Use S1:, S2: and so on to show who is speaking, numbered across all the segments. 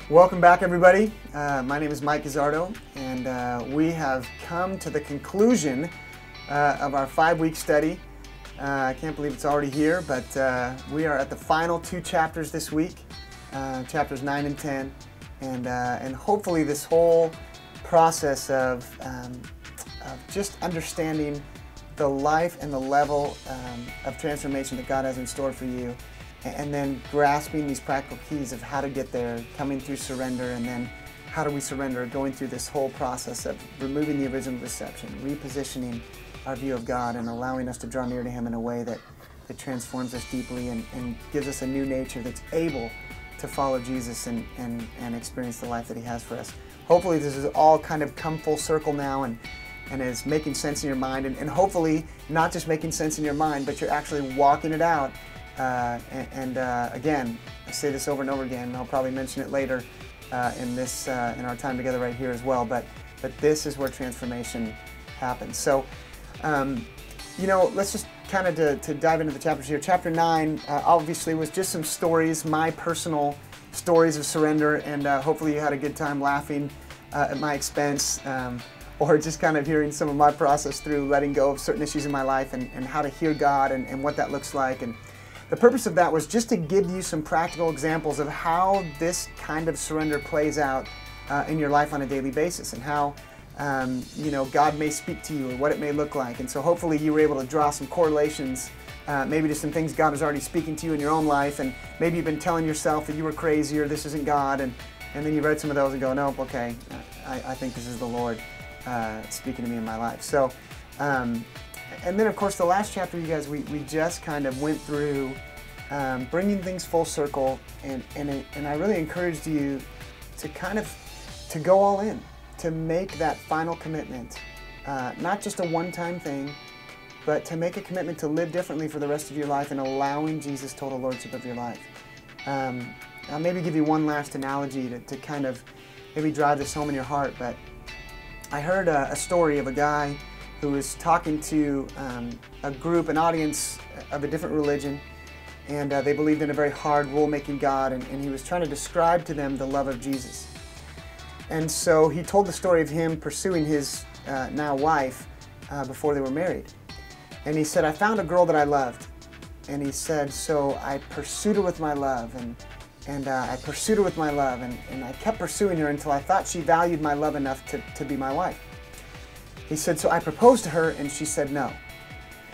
S1: Welcome back, everybody. My name is Mike Gazzardo, and we have come to the conclusion of our 5-week study. I can't believe it's already here, but we are at the final 2 chapters this week, chapters 9 and 10, and hopefully this whole process of just understanding the life and the level of transformation that God has in store for you, and then grasping these practical keys of how to get there, coming through surrender, and then how do we surrender, going through this whole process of removing the original deception, repositioning our view of God, and allowing us to draw near to Him in a way that transforms us deeply and gives us a new nature that's able to follow Jesus and experience the life that He has for us. Hopefully this is all kind of come full circle now and is making sense in your mind, and hopefully not just making sense in your mind, but you're actually walking it out. Again, I say this over and over again, and I'll probably mention it later in our time together right here as well, but this is where transformation happens. So, let's just kind of to dive into the chapters here. Chapter 9 obviously was just some stories, my personal stories of surrender, and hopefully you had a good time laughing at my expense, or just kind of hearing some of my process through letting go of certain issues in my life and how to hear God and what that looks like. And the purpose of that was just to give you some practical examples of how this kind of surrender plays out in your life on a daily basis, and how God may speak to you, or what it may look like. And so hopefully you were able to draw some correlations, maybe to some things God was already speaking to you in your own life, and maybe you've been telling yourself that you were crazy or this isn't God, and then you read some of those and go, nope, okay, I think this is the Lord speaking to me in my life. So, and then of course the last chapter, you guys, we just kind of went through bringing things full circle, and I really encouraged you to go all in, to make that final commitment, not just a one-time thing, but to make a commitment to live differently for the rest of your life and allowing Jesus total lordship of your life. I'll maybe give you one last analogy to kind of maybe drive this home in your heart, but I heard a story of a guy who was talking to a group, an audience of a different religion, and they believed in a very hard, rule-making God, and he was trying to describe to them the love of Jesus. And so he told the story of him pursuing his now wife before they were married. And he said, I found a girl that I loved. And he said, so I pursued her with my love, and I pursued her with my love, and I kept pursuing her until I thought she valued my love enough to be my wife. He said, so I proposed to her, and she said no.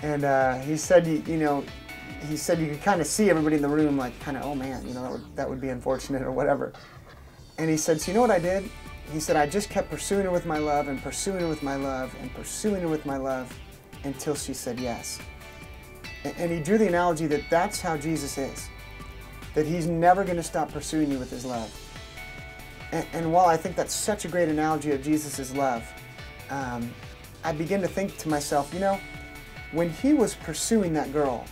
S1: And he said, he said you could kind of see everybody in the room like, kind of, oh man, that would be unfortunate or whatever. And he said, so you know what I did? He said, I just kept pursuing her with my love and pursuing her with my love and pursuing her with my love until she said yes. And he drew the analogy that that's how Jesus is, that He's never going to stop pursuing you with His love. And while I think that's such a great analogy of Jesus' love, I begin to think to myself, when He was pursuing that girl,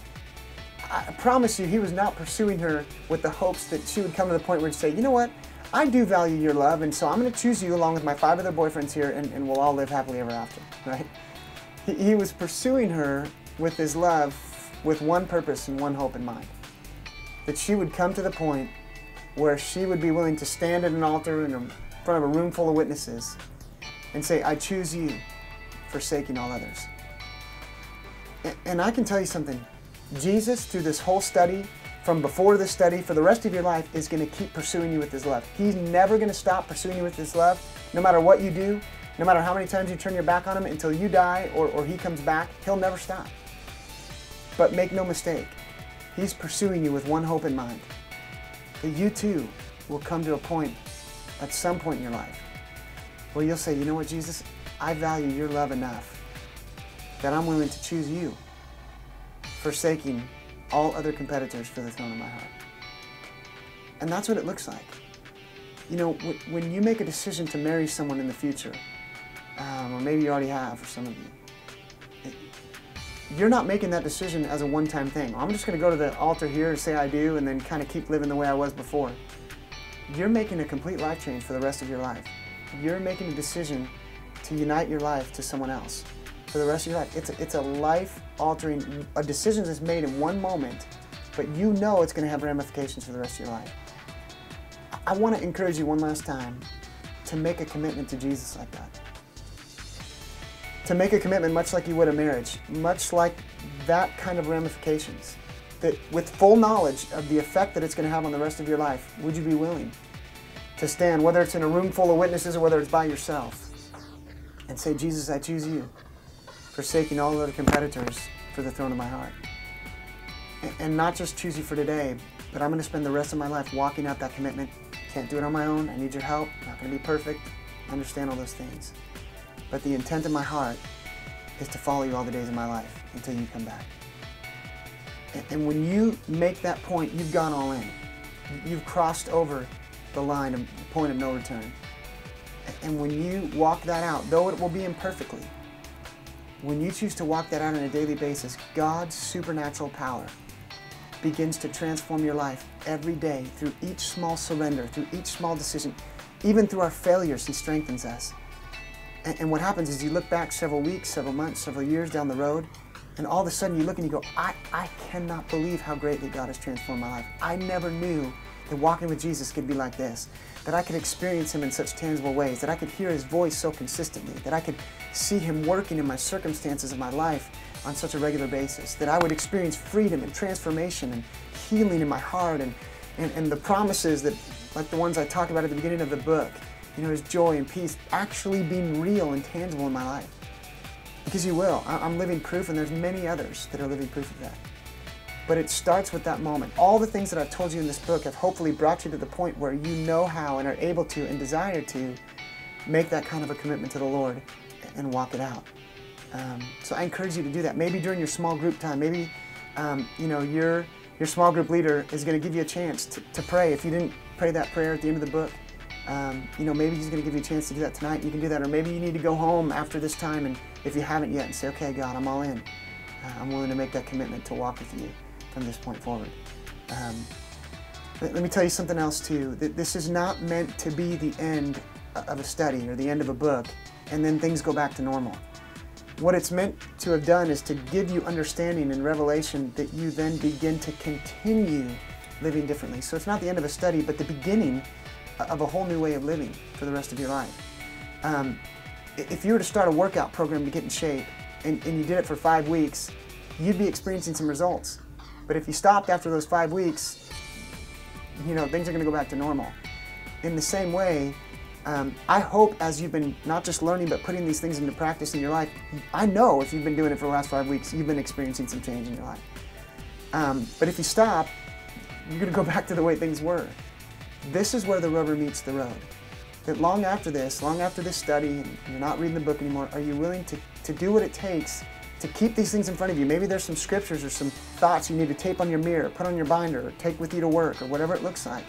S1: I promise you He was not pursuing her with the hopes that she would come to the point where He'd say, you know what, I do value your love, and so I'm going to choose you along with my 5 other boyfriends here, and we'll all live happily ever after, right? He was pursuing her with His love with one purpose and one hope in mind, that she would come to the point where she would be willing to stand at an altar in front of a room full of witnesses and say, I choose you, forsaking all others. And I can tell you something, Jesus, through this whole study, from before this study, for the rest of your life, is going to keep pursuing you with His love. He's never going to stop pursuing you with His love, no matter what you do, no matter how many times you turn your back on Him until you die or He comes back, He'll never stop. But make no mistake, He's pursuing you with one hope in mind, that you too will come to a point at some point in your life where you'll say, you know what, Jesus, I value your love enough that I'm willing to choose you, forsaking all other competitors for the throne of my heart. And that's what it looks like. When you make a decision to marry someone in the future, or maybe you already have for some of you, you're not making that decision as a one-time thing. I'm just going to go to the altar here and say I do, and then kind of keep living the way I was before. You're making a complete life change for the rest of your life. You're making a decision to unite your life to someone else for the rest of your life. It's a life-altering, a decision that's made in one moment, but you know it's going to have ramifications for the rest of your life. I want to encourage you one last time to make a commitment to Jesus like that. To make a commitment much like you would a marriage, much like that kind of ramifications, that with full knowledge of the effect that it's going to have on the rest of your life, would you be willing to stand, whether it's in a room full of witnesses or whether it's by yourself, and say, Jesus, I choose you, forsaking all other competitors for the throne of my heart. And not just choose you for today, but I'm going to spend the rest of my life walking out that commitment. Can't do it on my own. I need your help. Not going to be perfect. I understand all those things. But the intent of my heart is to follow you all the days of my life until you come back. And when you make that point, you've gone all in. You've crossed over the line, the point of no return. And when you walk that out, though it will be imperfectly, when you choose to walk that out on a daily basis, God's supernatural power begins to transform your life every day through each small surrender, through each small decision. Even through our failures, He strengthens us. And what happens is you look back several weeks, several months, several years down the road, and all of a sudden you look and you go, I cannot believe how greatly God has transformed my life. I never knew that walking with Jesus could be like this, that I could experience Him in such tangible ways, that I could hear His voice so consistently, that I could see Him working in my circumstances of my life on such a regular basis, that I would experience freedom and transformation and healing in my heart and the promises that, like the ones I talked about at the beginning of the book, you know, His joy and peace actually being real and tangible in my life. Because you will. I'm living proof, and there's many others that are living proof of that. But it starts with that moment. All the things that I've told you in this book have hopefully brought you to the point where you know how and are able to and desire to make that kind of a commitment to the Lord and walk it out. So I encourage you to do that. Maybe during your small group time. Maybe you know, your small group leader is going to give you a chance to pray. If you didn't pray that prayer at the end of the book, you know, maybe he's going to give you a chance to do that tonight. You can do that, or maybe you need to go home after this time, and if you haven't yet, and say, okay, God, I'm all in. I'm willing to make that commitment to walk with you from this point forward. Let me tell you something else too. This is not meant to be the end of a study or the end of a book, and then things go back to normal. What it's meant to have done is to give you understanding and revelation that you then begin to continue living differently. So it's not the end of a study, but the beginning of a whole new way of living for the rest of your life. If you were to start a workout program to get in shape, and you did it for 5 weeks, you'd be experiencing some results. But if you stopped after those 5 weeks, you know, things are going to go back to normal. In the same way, I hope as you've been not just learning but putting these things into practice in your life, I know if you've been doing it for the last 5 weeks, you've been experiencing some change in your life. But if you stop, you're going to go back to the way things were. This is where the rubber meets the road. That long after this study, and you're not reading the book anymore, are you willing to do what it takes to keep these things in front of you? Maybe there's some scriptures or some thoughts you need to tape on your mirror, put on your binder, or take with you to work, or whatever it looks like,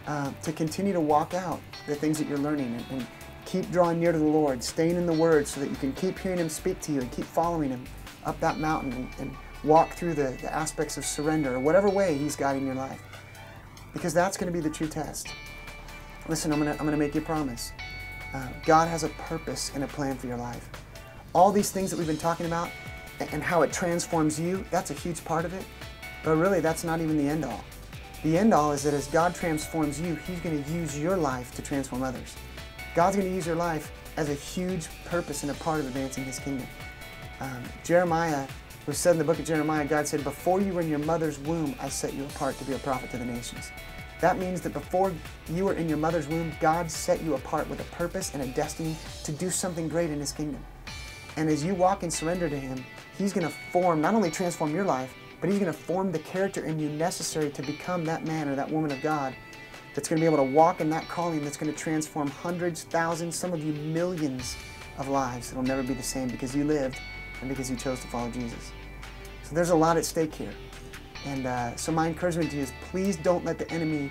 S1: to continue to walk out the things that you're learning and keep drawing near to the Lord, staying in the Word so that you can keep hearing Him speak to you and keep following Him up that mountain and walk through the aspects of surrender, or whatever way He's guiding your life. Because that's going to be the true test. Listen, I'm going to make you a promise. God has a purpose and a plan for your life. All these things that we've been talking about and how it transforms you, that's a huge part of it. But really, that's not even the end all. The end all is that as God transforms you, He's going to use your life to transform others. God's going to use your life as a huge purpose and a part of advancing His kingdom. Jeremiah, was said in the book of Jeremiah, God said, before you were in your mother's womb, I set you apart to be a prophet to the nations. That means that before you were in your mother's womb, God set you apart with a purpose and a destiny to do something great in His kingdom. And as you walk and surrender to Him, He's going to form, not only transform your life, but He's going to form the character in you necessary to become that man or that woman of God that's going to be able to walk in that calling that's going to transform hundreds, thousands, some of you millions of lives. It'll never be the same because you lived and because you chose to follow Jesus. So there's a lot at stake here. And so my encouragement to you is please don't let the enemy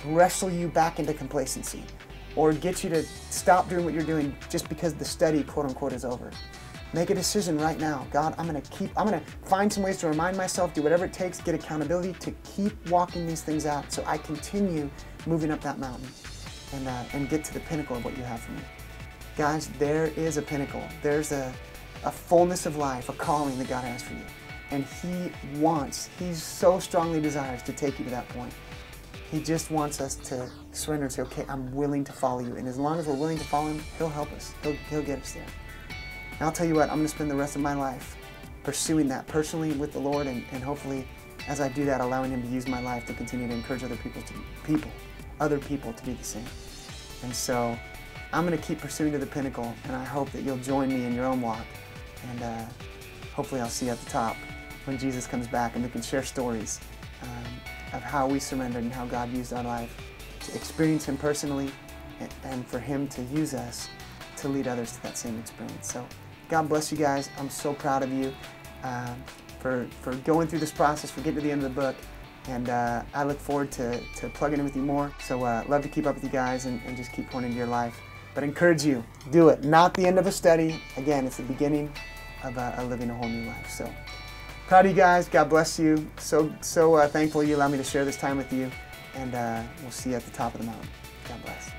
S1: wrestle you back into complacency or get you to stop doing what you're doing just because the study, quote unquote, is over. Make a decision right now. God, I'm going to find some ways to remind myself, do whatever it takes, get accountability to keep walking these things out so I continue moving up that mountain and get to the pinnacle of what you have for me. Guys, there is a pinnacle. There's a fullness of life, a calling that God has for you. And He so strongly desires to take you to that point. He just wants us to surrender and say, okay, I'm willing to follow you. And as long as we're willing to follow him, he'll help us. He'll get us there. And I'll tell you what, I'm going to spend the rest of my life pursuing that personally with the Lord, and hopefully as I do that, allowing him to use my life to continue to encourage other people to be the same. And so I'm going to keep pursuing to the pinnacle, and I hope that you'll join me in your own walk. And hopefully I'll see you at the top when Jesus comes back, and we can share stories of how we surrendered and how God used our life to experience him personally, and for him to use us to lead others to that same experience. So God bless you guys. I'm so proud of you for going through this process, for getting to the end of the book. And I look forward to plugging in with you more. So love to keep up with you guys and just keep pouring into your life. But encourage you, do it. Not the end of a study. Again, it's the beginning of living a whole new life. So proud of you guys. God bless you. So thankful you allow me to share this time with you. And we'll see you at the top of the mountain. God bless.